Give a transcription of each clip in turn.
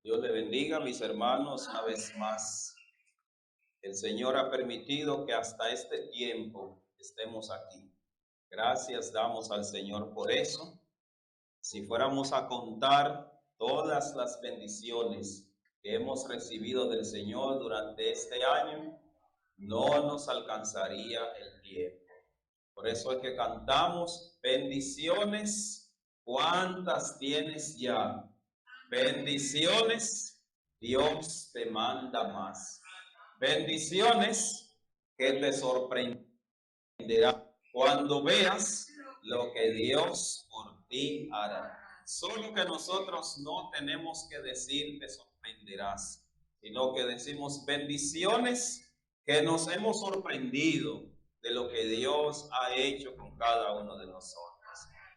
Dios le bendiga, mis hermanos, una vez más. El Señor ha permitido que hasta este tiempo estemos aquí. Gracias damos al Señor por eso. Si fuéramos a contar todas las bendiciones que hemos recibido del Señor durante este año, no nos alcanzaría el tiempo. Por eso es que cantamos bendiciones. ¿Cuántas tienes ya? Bendiciones, Dios te manda más. Bendiciones que te sorprenderá cuando veas lo que Dios por ti hará. Solo que nosotros no tenemos que decir te sorprenderás, sino que decimos bendiciones que nos hemos sorprendido de lo que Dios ha hecho con cada uno de nosotros.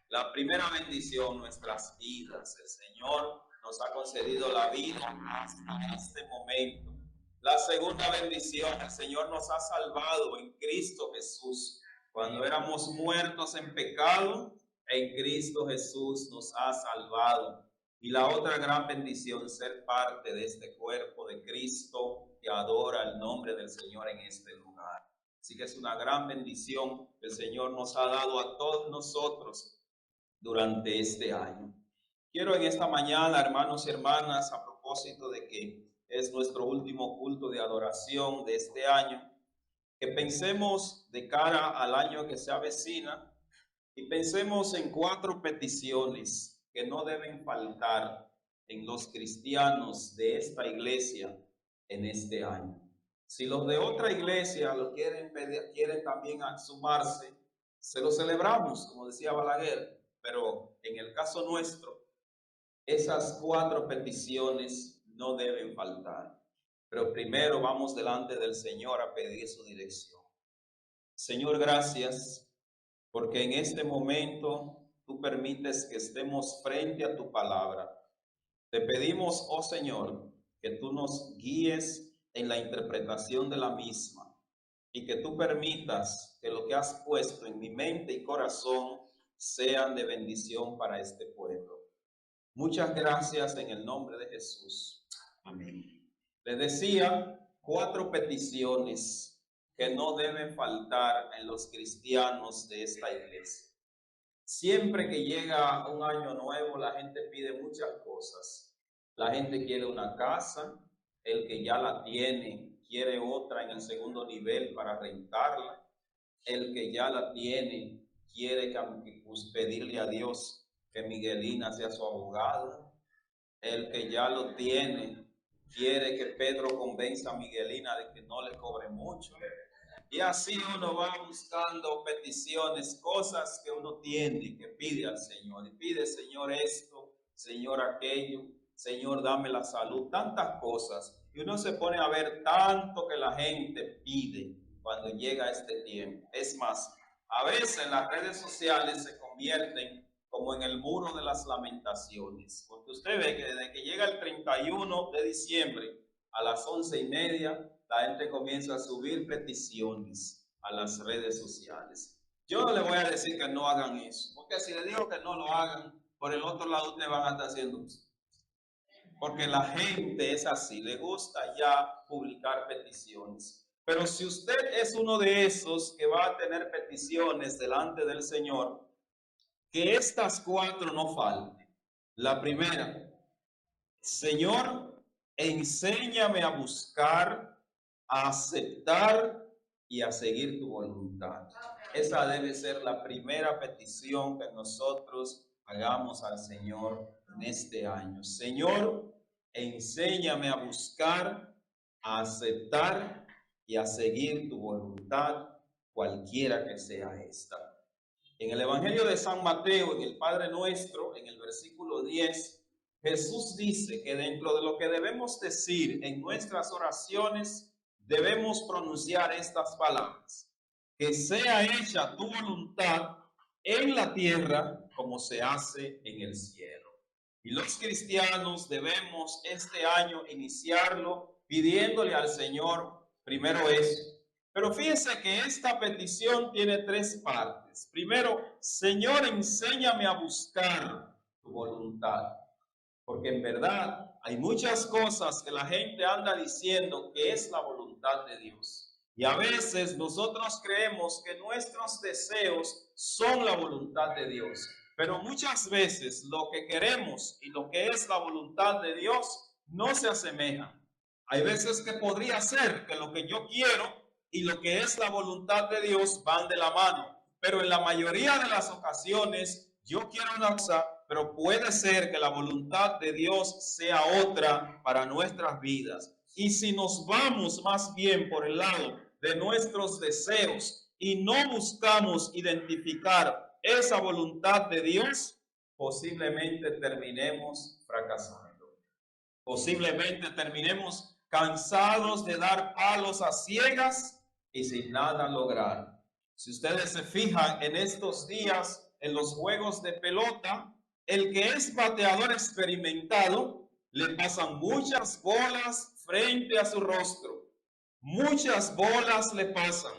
La primera bendición, nuestras vidas. El Señor nos ha concedido la vida hasta este momento. La segunda bendición, el Señor nos ha salvado en Cristo Jesús. Cuando éramos muertos en pecado, en Cristo Jesús nos ha salvado. Y la otra gran bendición, ser parte de este cuerpo de Cristo que adora el nombre del Señor en este lugar. Así que es una gran bendición que el Señor nos ha dado a todos nosotros durante este año. Quiero en esta mañana, hermanos y hermanas, a propósito de que es nuestro último culto de adoración de este año, que pensemos de cara al año que se avecina y pensemos en 4 peticiones que no deben faltar en los cristianos de esta iglesia en este año. Si los de otra iglesia lo quieren pedir, quieren también sumarse, se lo celebramos, como decía Balaguer, pero en el caso nuestro, esas 4 peticiones no deben faltar. Pero primero vamos delante del Señor a pedir su dirección. Señor, gracias porque en este momento tú permites que estemos frente a tu palabra. Te pedimos, oh Señor, que tú nos guíes en la interpretación de la misma y que tú permitas que lo que has puesto en mi mente y corazón sean de bendición para este pueblo. Muchas gracias en el nombre de Jesús. Amén. Les decía 4 peticiones que no deben faltar en los cristianos de esta iglesia. Siempre que llega un año nuevo, la gente pide muchas cosas. La gente quiere una casa, el que ya la tiene quiere otra en el segundo nivel para rentarla. El que ya la tiene quiere pedirle a Dios que Miguelina sea su abogada. El que ya lo tiene quiere que Pedro convenza a Miguelina de que no le cobre mucho. Y así uno va buscando peticiones, cosas que uno tiene y que pide al Señor. Y pide, Señor, esto, Señor, aquello, Señor, dame la salud, tantas cosas. Y uno se pone a ver tanto que la gente pide cuando llega este tiempo. Es más, a veces las redes sociales se convierten como en el muro de las lamentaciones. Porque usted ve que desde que llega el 31 de diciembre a las 11:30, la gente comienza a subir peticiones a las redes sociales. Yo no le voy a decir que no hagan eso, porque si le digo que no lo hagan, por el otro lado ustedes van a estar haciendo eso. Porque la gente es así, le gusta ya publicar peticiones. Pero si usted es uno de esos que va a tener peticiones delante del Señor, que estas 4 no falten. La primera, Señor, enséñame a buscar, a aceptar y a seguir tu voluntad. Esa debe ser la primera petición que nosotros hagamos al Señor en este año. Señor, enséñame a buscar, a aceptar y a seguir tu voluntad, cualquiera que sea esta. En el Evangelio de San Mateo, en el Padre Nuestro, en el versículo 10, Jesús dice que dentro de lo que debemos decir en nuestras oraciones, debemos pronunciar estas palabras: que sea hecha tu voluntad en la tierra como se hace en el cielo. Y los cristianos debemos este año iniciarlo pidiéndole al Señor primero eso. Pero fíjense que esta petición tiene 3 partes. Primero, Señor, enséñame a buscar tu voluntad. Porque en verdad hay muchas cosas que la gente anda diciendo que es la voluntad de Dios. Y a veces nosotros creemos que nuestros deseos son la voluntad de Dios. Pero muchas veces lo que queremos y lo que es la voluntad de Dios no se asemejan. Hay veces que podría ser que lo que yo quiero y lo que es la voluntad de Dios van de la mano. Pero en la mayoría de las ocasiones yo quiero una cosa, pero puede ser que la voluntad de Dios sea otra para nuestras vidas. Y si nos vamos más bien por el lado de nuestros deseos y no buscamos identificar esa voluntad de Dios, posiblemente terminemos fracasando. Posiblemente terminemos cansados de dar palos a ciegas y sin nada lograr. Si ustedes se fijan en estos días, en los juegos de pelota, el que es bateador experimentado, le pasan muchas bolas frente a su rostro. Muchas bolas le pasan,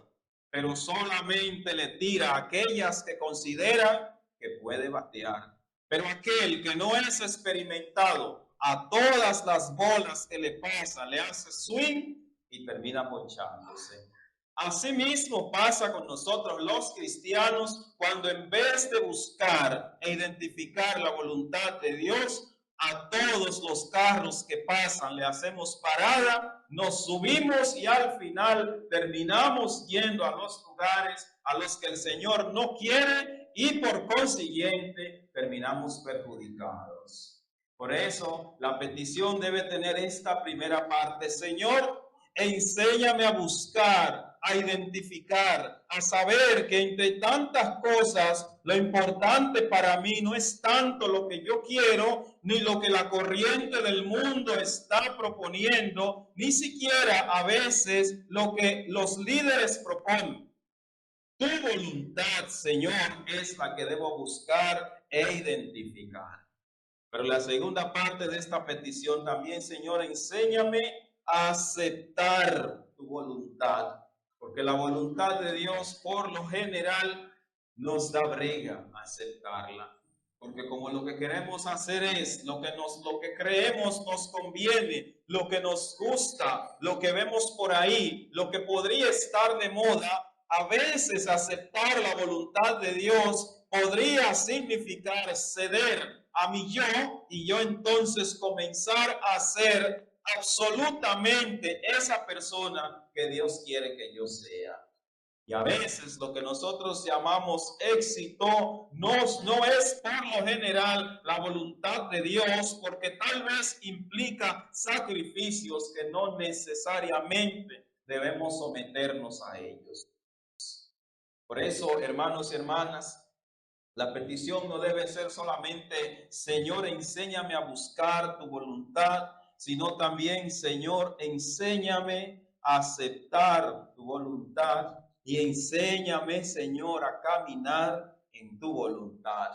pero solamente le tira aquellas que considera que puede batear. Pero aquel que no es experimentado, a todas las bolas que le pasa, le hace swing y termina ponchándose. Asimismo pasa con nosotros los cristianos cuando en vez de buscar e identificar la voluntad de Dios, a todos los carros que pasan le hacemos parada, nos subimos y al final terminamos yendo a los lugares a los que el Señor no quiere y por consiguiente terminamos perjudicados. Por eso la petición debe tener esta primera parte: Señor, enséñame a buscar, a identificar, a saber que entre tantas cosas lo importante para mí no es tanto lo que yo quiero, ni lo que la corriente del mundo está proponiendo, ni siquiera a veces lo que los líderes proponen. Tu voluntad, Señor, es la que debo buscar e identificar. Pero la segunda parte de esta petición también: Señor, enséñame a aceptar tu voluntad, porque la voluntad de Dios por lo general nos da brega a aceptarla, porque como lo que queremos hacer es lo que creemos nos conviene, lo que nos gusta, lo que vemos por ahí, lo que podría estar de moda, a veces aceptar la voluntad de Dios podría significar ceder a mi yo y yo entonces comenzar a ser absolutamente esa persona que Dios quiere que yo sea. Y a veces lo que nosotros llamamos éxito no es por lo general la voluntad de Dios, porque tal vez implica sacrificios que no necesariamente debemos someternos a ellos. Por eso, hermanos y hermanas, la petición no debe ser solamente: Señor, enséñame a buscar tu voluntad, sino también: Señor, enséñame a aceptar tu voluntad y enséñame, Señor, a caminar en tu voluntad.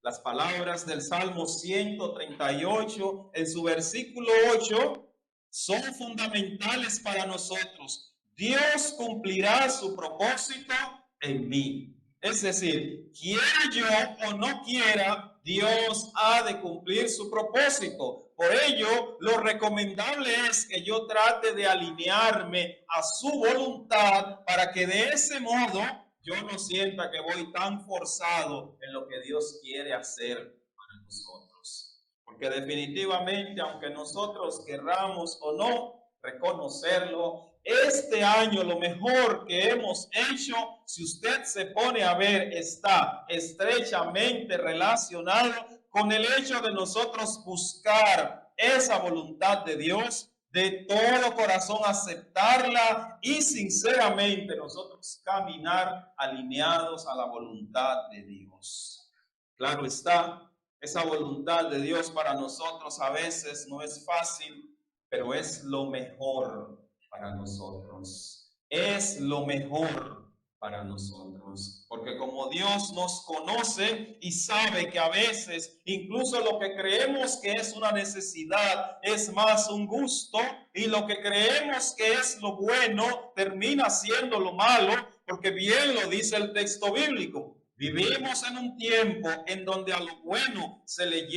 Las palabras del Salmo 138 en su versículo 8 son fundamentales para nosotros. Dios cumplirá su propósito en mí. Es decir, quiera yo o no quiera, Dios ha de cumplir su propósito. Por ello, lo recomendable es que yo trate de alinearme a su voluntad para que de ese modo yo no sienta que voy tan forzado en lo que Dios quiere hacer para nosotros. Porque definitivamente, aunque nosotros querramos o no reconocerlo, este año lo mejor que hemos hecho, si usted se pone a ver, está estrechamente relacionado con el hecho de nosotros buscar esa voluntad de Dios, de todo corazón aceptarla y sinceramente nosotros caminar alineados a la voluntad de Dios. Claro está, esa voluntad de Dios para nosotros a veces no es fácil, pero es lo mejor para nosotros. Es lo mejor para nosotros. Porque como Dios nos conoce y sabe que a veces incluso lo que creemos que es una necesidad es más un gusto, y lo que creemos que es lo bueno termina siendo lo malo, porque bien lo dice el texto bíblico. Vivimos en un tiempo en donde a lo bueno se le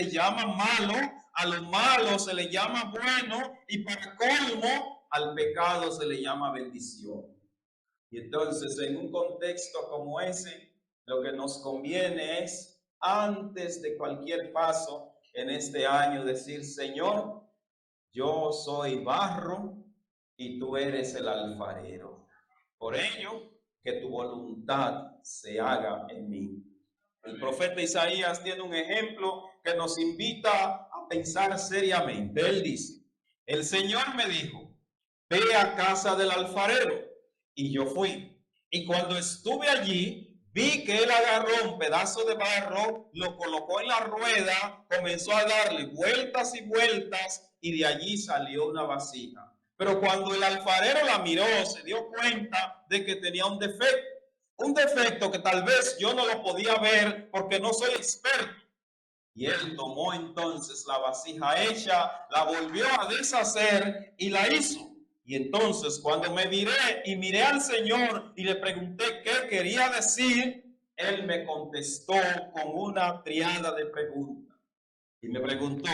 llama malo, a lo malo se le llama bueno y para colmo al pecado se le llama bendición. Y entonces en un contexto como ese, lo que nos conviene es antes de cualquier paso en este año decir, Señor, yo soy barro y tú eres el alfarero. Por ello, que tu voluntad se haga en mí. El profeta Isaías tiene un ejemplo que nos invita a pensar seriamente. Él dice, el Señor me dijo, ve a casa del alfarero. Y yo fui. Y cuando estuve allí, vi que él agarró un pedazo de barro, lo colocó en la rueda, comenzó a darle vueltas y vueltas, y de allí salió una vasija. Pero cuando el alfarero la miró, se dio cuenta de que tenía un defecto que tal vez yo no lo podía ver porque no soy experto. Y él tomó entonces la vasija hecha, la volvió a deshacer y la hizo. Y entonces cuando me viré y miré al Señor y le pregunté qué quería decir, él me contestó con una triada de preguntas. Y me preguntó,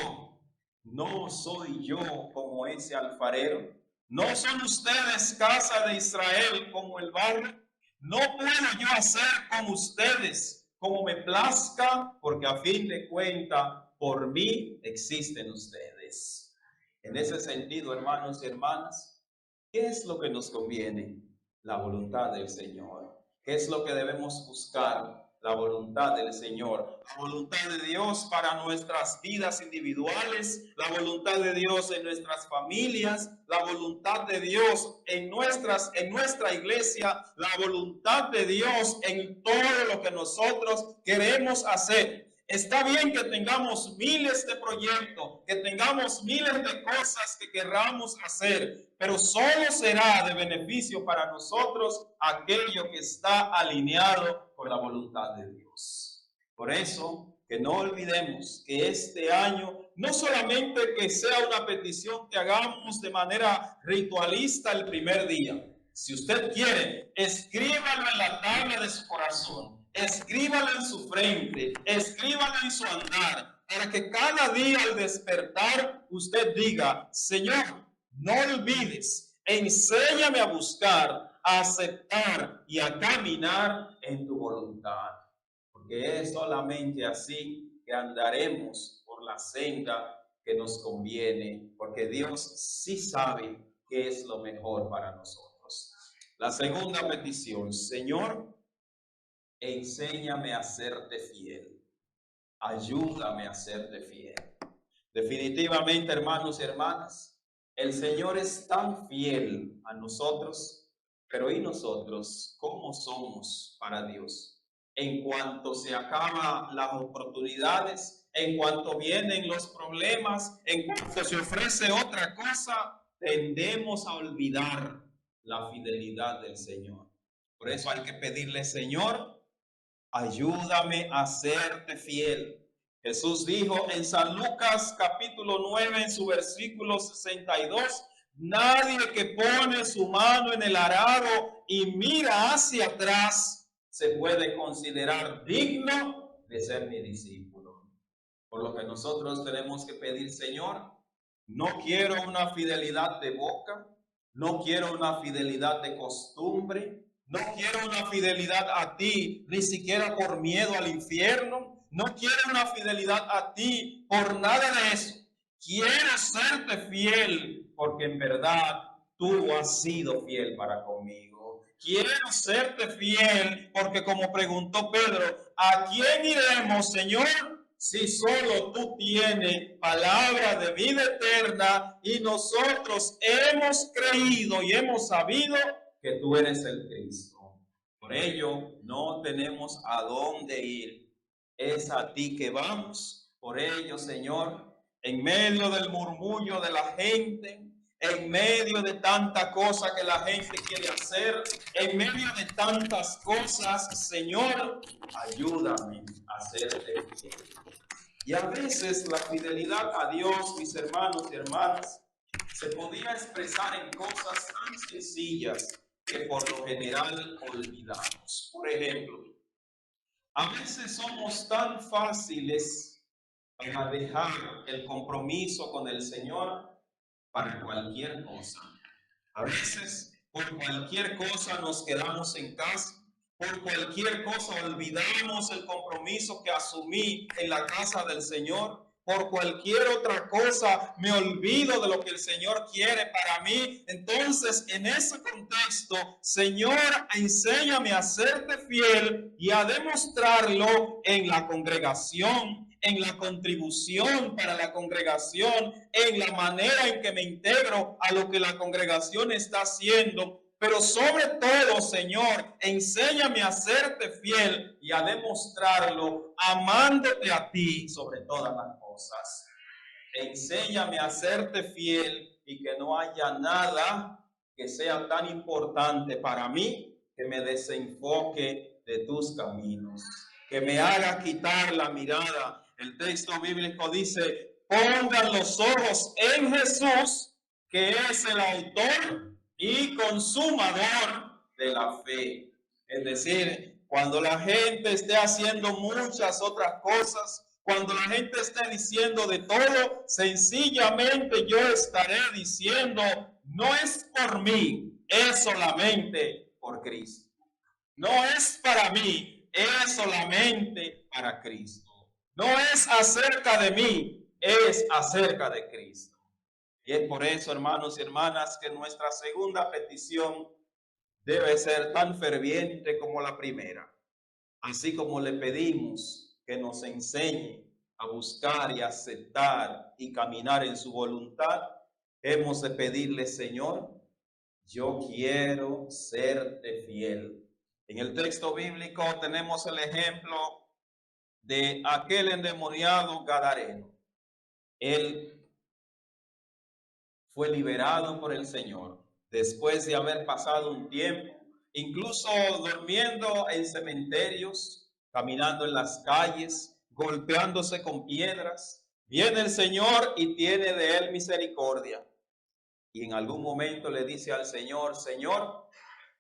¿no soy yo como ese alfarero? ¿No son ustedes, casa de Israel, como el barro? ¿No puedo yo hacer con ustedes como me plazca? Porque a fin de cuentas, por mí existen ustedes. En ese sentido, hermanos y hermanas, ¿qué es lo que nos conviene? La voluntad del Señor. ¿Qué es lo que debemos buscar? La voluntad del Señor, la voluntad de Dios para nuestras vidas individuales, la voluntad de Dios en nuestras familias, la voluntad de Dios en nuestra iglesia, la voluntad de Dios en todo lo que nosotros queremos hacer. Está bien que tengamos miles de proyectos, que tengamos miles de cosas que queramos hacer, pero solo será de beneficio para nosotros aquello que está alineado con la voluntad de Dios. Por eso, que no olvidemos que este año no solamente que sea una petición que hagamos de manera ritualista el primer día. Si usted quiere, escríbalo en la tabla de su corazón. Escríbalo en su frente, escríbalo en su andar, para que cada día al despertar usted diga, Señor, no olvides, enséñame a buscar, a aceptar y a caminar en tu voluntad. Porque es solamente así que andaremos por la senda que nos conviene, porque Dios sí sabe qué es lo mejor para nosotros. La segunda petición, Señor, enséñame a serte fiel. Ayúdame a serte fiel. Definitivamente, hermanos y hermanas, el Señor es tan fiel a nosotros, pero ¿y nosotros cómo somos para Dios? En cuanto se acaban las oportunidades, en cuanto vienen los problemas, en cuanto se ofrece otra cosa, tendemos a olvidar la fidelidad del Señor. Por eso hay que pedirle, Señor, ayúdame a serte fiel. Jesús dijo en San Lucas capítulo 9 en su versículo 62, nadie que pone su mano en el arado y mira hacia atrás se puede considerar digno de ser mi discípulo. Por lo que nosotros tenemos que pedir, Señor, no quiero una fidelidad de boca, no quiero una fidelidad de costumbre, no quiero una fidelidad a ti, ni siquiera por miedo al infierno. No quiero una fidelidad a ti por nada de eso. Quiero serte fiel porque en verdad tú has sido fiel para conmigo. Quiero serte fiel porque como preguntó Pedro, ¿a quién iremos, Señor? Si solo tú tienes palabra de vida eterna y nosotros hemos creído y hemos sabido que tú eres el Cristo. Por ello, no tenemos a dónde ir. Es a ti que vamos. Por ello, Señor, en medio del murmullo de la gente, en medio de tanta cosa que la gente quiere hacer, en medio de tantas cosas, Señor, ayúdame a serte fiel. Y a veces la fidelidad a Dios, mis hermanos y hermanas, se podía expresar en cosas tan sencillas que por lo general olvidamos. Por ejemplo, A veces somos tan fáciles para dejar el compromiso con el Señor para cualquier cosa. A veces, por cualquier cosa nos quedamos en casa. Por cualquier cosa olvidamos el compromiso que asumí en la casa del Señor. Por cualquier otra cosa me olvido de lo que el Señor quiere para mí. Entonces, en ese contexto, Señor, enséñame a serte fiel y a demostrarlo en la congregación, en la contribución para la congregación, en la manera en que me integro a lo que la congregación está haciendo. Pero sobre todo, Señor, enséñame a serte fiel y a demostrarlo amándote a ti sobre todas las cosas. Enséñame a serte fiel y que no haya nada que sea tan importante para mí que me desenfoque de tus caminos, que me haga quitar la mirada. El texto bíblico dice, pongan los ojos en Jesús, que es el autor y consumador de la fe. Es decir, cuando la gente esté haciendo muchas otras cosas, cuando la gente esté diciendo de todo, sencillamente yo estaré diciendo, no es por mí, es solamente por Cristo. No es para mí, es solamente para Cristo. No es acerca de mí, es acerca de Cristo. Y es por eso, hermanos y hermanas, que nuestra segunda petición debe ser tan ferviente como la primera. Así como le pedimos que nos enseñe a buscar y aceptar y caminar en su voluntad, hemos de pedirle, Señor, yo quiero serte fiel. En el texto bíblico tenemos el ejemplo de aquel endemoniado gadareno. Él fue liberado por el Señor después de haber pasado un tiempo, incluso durmiendo en cementerios, caminando en las calles, golpeándose con piedras. Viene el Señor y tiene de él misericordia. Y en algún momento le dice al Señor, Señor,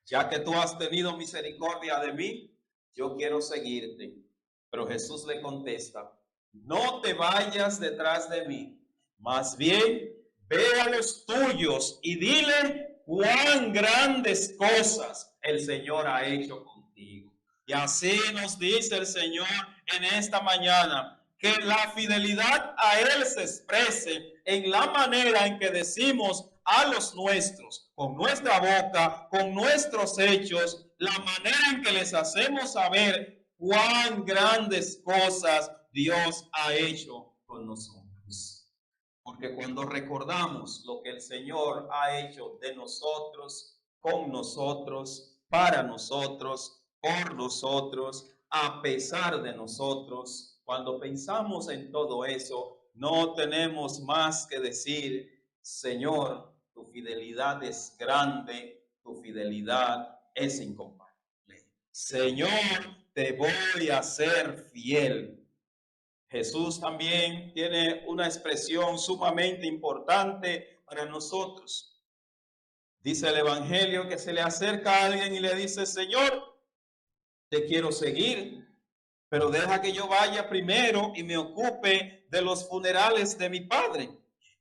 ya que tú has tenido misericordia de mí, yo quiero seguirte. Pero Jesús le contesta, no te vayas detrás de mí, más bien ve a los tuyos y dile cuán grandes cosas el Señor ha hecho contigo. Y así nos dice el Señor en esta mañana, que la fidelidad a Él se exprese en la manera en que decimos a los nuestros, con nuestra boca, con nuestros hechos, la manera en que les hacemos saber cuán grandes cosas Dios ha hecho con nosotros. Porque cuando recordamos lo que el Señor ha hecho de nosotros, con nosotros, para nosotros, por nosotros, a pesar de nosotros, cuando pensamos en todo eso, no tenemos más que decir, Señor, tu fidelidad es grande, tu fidelidad es incomparable. Señor, te voy a ser fiel. Jesús también tiene una expresión sumamente importante para nosotros. Dice el Evangelio que se le acerca a alguien y le dice, Señor, te quiero seguir, pero deja que yo vaya primero y me ocupe de los funerales de mi padre.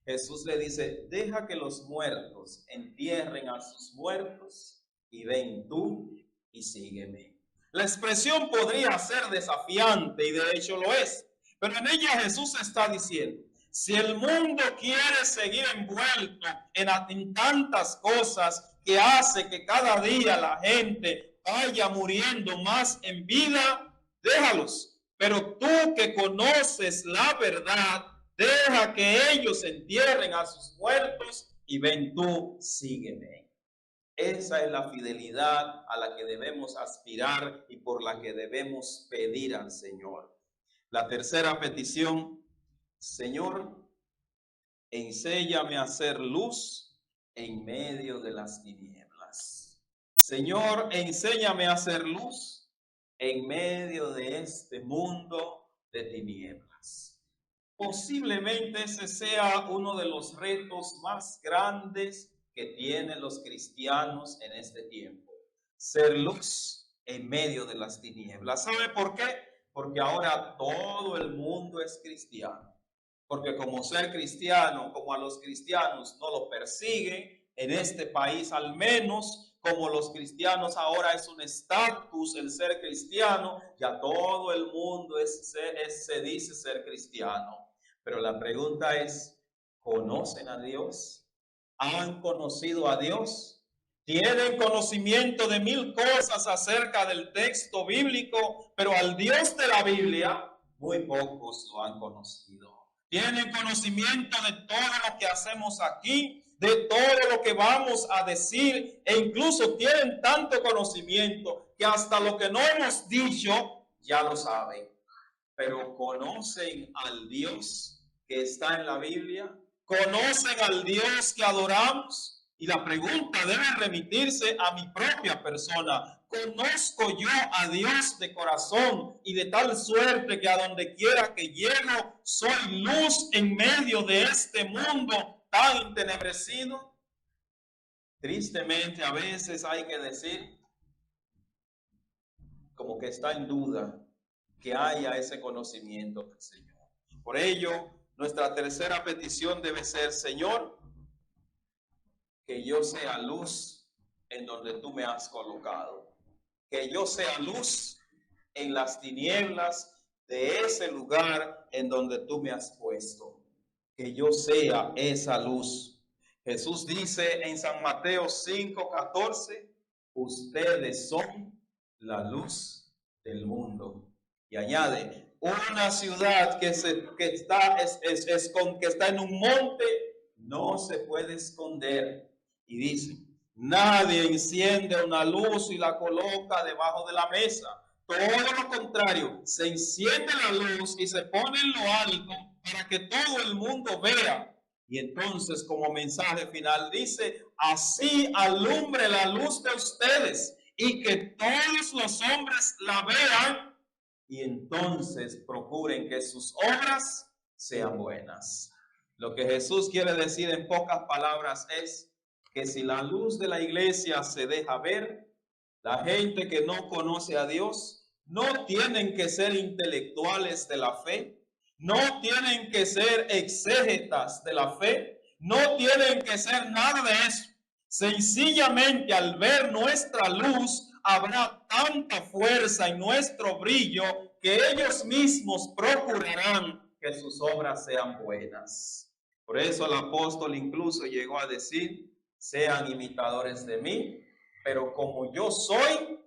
Jesús le dice, deja que los muertos entierren a sus muertos y ven tú y sígueme. La expresión podría ser desafiante y de hecho lo es, pero en ella Jesús está diciendo, si el mundo quiere seguir envuelto en tantas cosas que hace que cada día la gente vaya muriendo más en vida, déjalos. Pero tú que conoces la verdad, deja que ellos entierren a sus muertos y ven tú, sígueme. Esa es la fidelidad a la que debemos aspirar y por la que debemos pedir al Señor. La tercera petición, Señor, enséñame a hacer luz en medio de las tinieblas. Señor, enséñame a hacer luz en medio de este mundo de tinieblas. Posiblemente ese sea uno de los retos más grandes que tienen los cristianos en este tiempo. Ser luz en medio de las tinieblas. ¿Sabe por qué? Porque ahora todo el mundo es cristiano. Porque como ser cristiano, como a los cristianos no lo persiguen, en este país al menos, como los cristianos ahora es un estatus el ser cristiano, ya todo el mundo se dice ser cristiano. Pero la pregunta es, ¿conocen a Dios? ¿Han conocido a Dios? ¿Tienen conocimiento de mil cosas acerca del texto bíblico? Pero al Dios de la Biblia, muy pocos lo han conocido. Tienen conocimiento de todo lo que hacemos aquí, de todo lo que vamos a decir, e incluso tienen tanto conocimiento que hasta lo que no hemos dicho ya lo saben. Pero conocen al Dios que está en la Biblia, conocen al Dios que adoramos. Y la pregunta debe remitirse a mi propia persona. ¿Conozco yo a Dios de corazón y de tal suerte que a donde quiera que llego soy luz en medio de este mundo tan entenebrecido? Tristemente a veces hay que decir como que está en duda que haya ese conocimiento del Señor. Por ello, nuestra tercera petición debe ser: Señor, que yo sea luz en donde tú me has colocado. Que yo sea luz en las tinieblas de ese lugar en donde tú me has puesto. Que yo sea esa luz. Jesús dice en San Mateo 5:14, ustedes son la luz del mundo. Y añade, una ciudad que está en un monte no se puede esconder. Y dice, nadie enciende una luz y la coloca debajo de la mesa. Todo lo contrario, se enciende la luz y se pone en lo alto para que todo el mundo vea. Y entonces, como mensaje final, dice, así alumbre la luz de ustedes y que todos los hombres la vean, y entonces procuren que sus obras sean buenas. Lo que Jesús quiere decir en pocas palabras es que si la luz de la iglesia se deja ver, la gente que no conoce a Dios no tienen que ser intelectuales de la fe, no tienen que ser exégetas de la fe, no tienen que ser nada de eso. Sencillamente al ver nuestra luz habrá tanta fuerza en nuestro brillo que ellos mismos procurarán que sus obras sean buenas. Por eso el apóstol incluso llegó a decir, sean imitadores de mí, pero como yo soy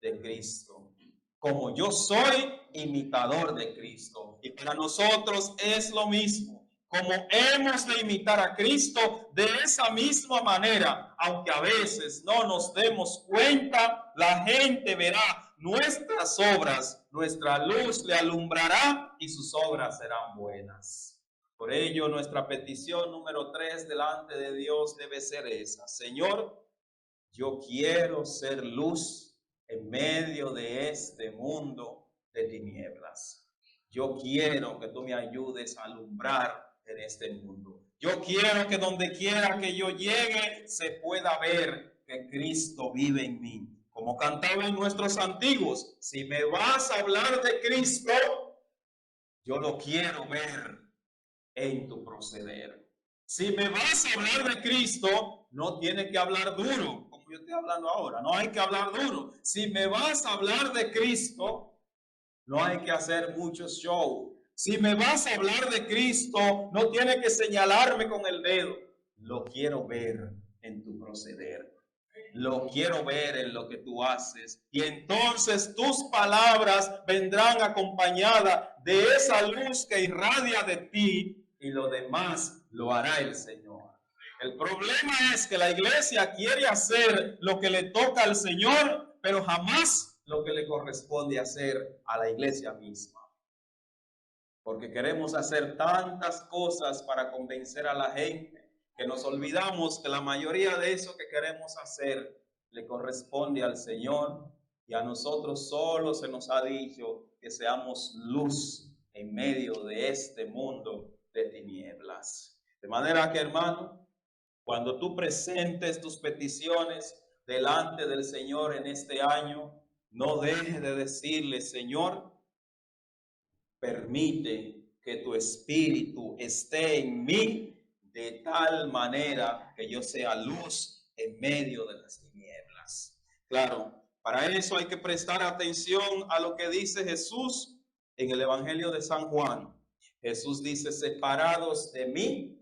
de Cristo, como yo soy imitador de Cristo. Y para nosotros es lo mismo. Como hemos de imitar a Cristo, de esa misma manera, aunque a veces no nos demos cuenta, la gente verá nuestras obras, nuestra luz le alumbrará y sus obras serán buenas. Por ello, nuestra petición número 3 delante de Dios debe ser esa: Señor, yo quiero ser luz en medio de este mundo de tinieblas. Yo quiero que tú me ayudes a alumbrar en este mundo. Yo quiero que donde quiera que yo llegue se pueda ver que Cristo vive en mí. Como cantaban nuestros antiguos, si me vas a hablar de Cristo, yo lo quiero ver en tu proceder. Si me vas a hablar de Cristo, no tienes que hablar duro, como yo estoy hablando ahora. No hay que hablar duro. Si me vas a hablar de Cristo, no hay que hacer mucho show. Si me vas a hablar de Cristo, no tienes que señalarme con el dedo. Lo quiero ver en tu proceder. Lo quiero ver en lo que tú haces. Y entonces tus palabras vendrán acompañadas de esa luz que irradia de ti, y lo demás lo hará el Señor. El problema es que la iglesia quiere hacer lo que le toca al Señor, pero jamás lo que le corresponde hacer a la iglesia misma. Porque queremos hacer tantas cosas para convencer a la gente que nos olvidamos que la mayoría de eso que queremos hacer le corresponde al Señor, y a nosotros solo se nos ha dicho que seamos luz en medio de este mundo de tinieblas. De manera que, hermano, cuando tú presentes tus peticiones delante del Señor en este año, no deje de decirle: Señor, permite que tu espíritu esté en mí de tal manera que yo sea luz en medio de las tinieblas. Claro, para eso hay que prestar atención a lo que dice Jesús en el Evangelio de San Juan. Jesús dice: separados de mí,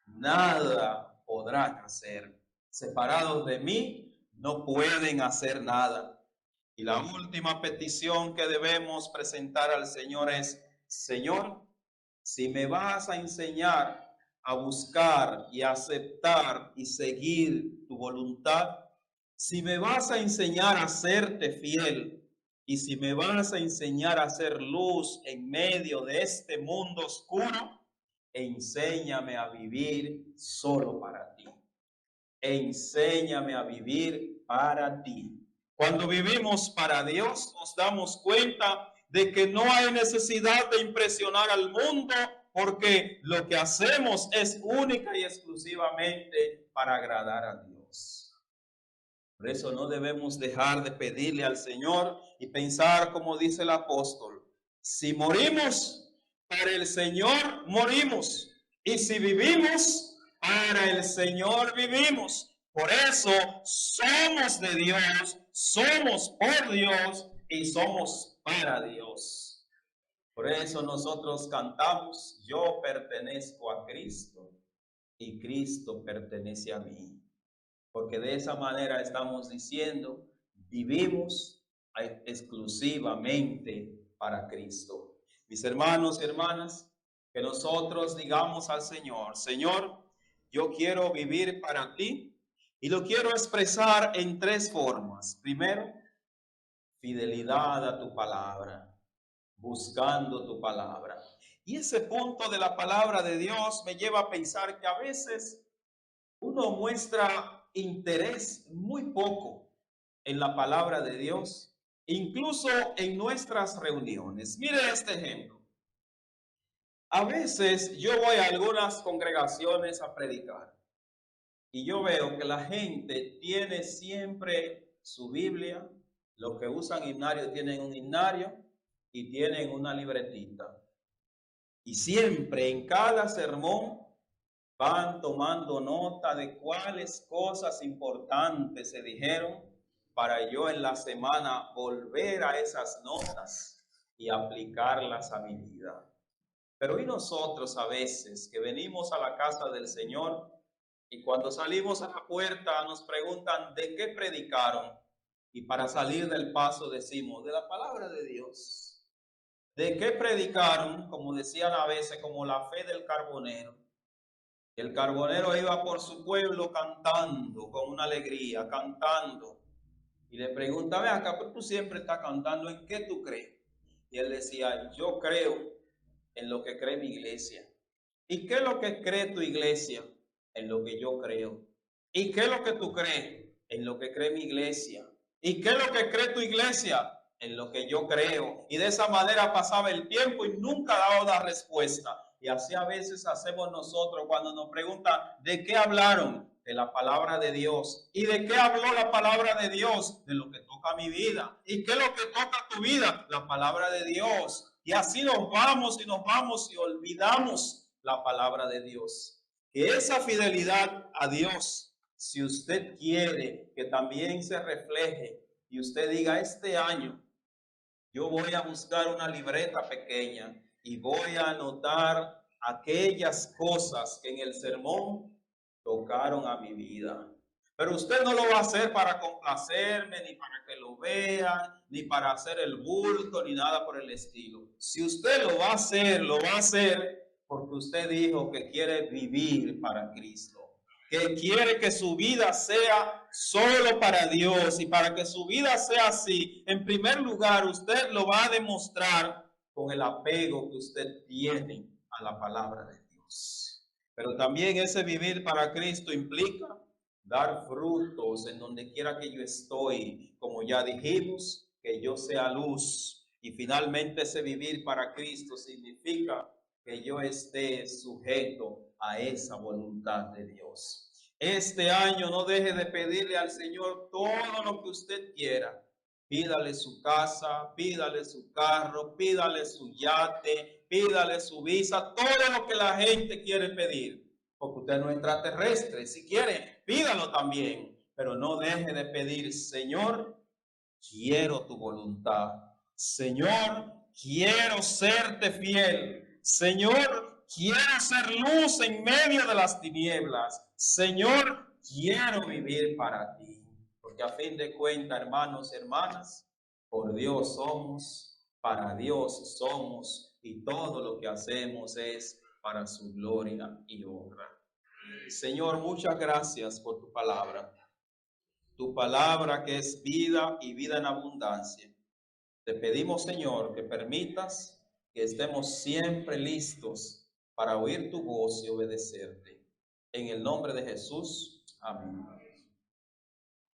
nada podrán hacer. Separados de mí, no pueden hacer nada. Y la última petición que debemos presentar al Señor es: Señor, si me vas a enseñar a buscar y a aceptar y seguir tu voluntad, si me vas a enseñar a serte fiel y si me vas a enseñar a hacer luz en medio de este mundo oscuro, enséñame a vivir solo para ti. Enséñame a vivir para ti. Cuando vivimos para Dios, nos damos cuenta de que no hay necesidad de impresionar al mundo, porque lo que hacemos es única y exclusivamente para agradar a Dios. Por eso no debemos dejar de pedirle al Señor y pensar como dice el apóstol: si morimos, para el Señor morimos, y si vivimos, para el Señor vivimos. Por eso somos de Dios, somos por Dios y somos para Dios. Por eso nosotros cantamos: yo pertenezco a Cristo y Cristo pertenece a mí. Porque de esa manera estamos diciendo: vivimos exclusivamente para Cristo. Mis hermanos y hermanas, que nosotros digamos al Señor: Señor, yo quiero vivir para ti, y lo quiero expresar en tres formas. Primero, fidelidad a tu palabra, buscando tu palabra. Y ese punto de la palabra de Dios me lleva a pensar que a veces uno muestra interés muy poco en la palabra de Dios, incluso en nuestras reuniones. Mire este ejemplo. A veces yo voy a algunas congregaciones a predicar y yo veo que la gente tiene siempre su Biblia, los que usan himnario tienen un himnario y tienen una libretita. Y siempre en cada sermón van tomando nota de cuáles cosas importantes se dijeron para yo en la semana volver a esas notas y aplicarlas a mi vida. Pero y nosotros a veces que venimos a la casa del Señor y cuando salimos a la puerta nos preguntan ¿de qué predicaron? Y para salir del paso decimos: de la palabra de Dios. ¿De qué predicaron? Como decían a veces, como la fe del carbonero. El carbonero iba por su pueblo cantando con una alegría, cantando. Y le pregunta: ve acá, pero tú siempre estás cantando, ¿en qué tú crees? Y él decía: yo creo en lo que cree mi iglesia. ¿Y qué es lo que cree tu iglesia? En lo que yo creo. ¿Y qué es lo que tú crees? En lo que cree mi iglesia. ¿Y qué es lo que cree tu iglesia? En lo que yo creo. Y de esa manera pasaba el tiempo y nunca daba una respuesta. Y así a veces hacemos nosotros cuando nos preguntan ¿de qué hablaron? De la palabra de Dios. ¿Y de qué habló la palabra de Dios? De lo que toca mi vida. ¿Y qué es lo que toca tu vida? La palabra de Dios. Y así nos vamos y olvidamos la palabra de Dios. Que esa fidelidad a Dios, si usted quiere que también se refleje y usted diga: este año yo voy a buscar una libreta pequeña y voy a anotar aquellas cosas que en el sermón tocaron a mi vida. Pero usted no lo va a hacer para complacerme, ni para que lo vean, ni para hacer el bulto, ni nada por el estilo. Si usted lo va a hacer, lo va a hacer porque usted dijo que quiere vivir para Cristo, que quiere que su vida sea solo para Dios. Y para que su vida sea así, en primer lugar, usted lo va a demostrar con el apego que usted tiene a la palabra de Dios. Pero también ese vivir para Cristo implica dar frutos en donde quiera que yo estoy, como ya dijimos, que yo sea luz. Y finalmente ese vivir para Cristo significa que yo esté sujeto a esa voluntad de Dios. Este año no deje de pedirle al Señor todo lo que usted quiera, Pídale su casa, pídale su carro, pídale su yate, pídale su visa, todo lo que la gente quiere pedir. Porque usted no es extraterrestre. Si quiere, pídalo también. Pero no deje de pedir, Señor, quiero tu voluntad. Señor, quiero serte fiel. Señor, quiero ser luz en medio de las tinieblas. Señor, quiero vivir para ti. Porque a fin de cuentas, hermanos y hermanas, por Dios somos, para Dios somos, y todo lo que hacemos es para su gloria y honra. Señor, muchas gracias por tu palabra. Tu palabra que es vida y vida en abundancia. Te pedimos, Señor, que permitas que estemos siempre listos para oír tu voz y obedecerte. En el nombre de Jesús. Amén.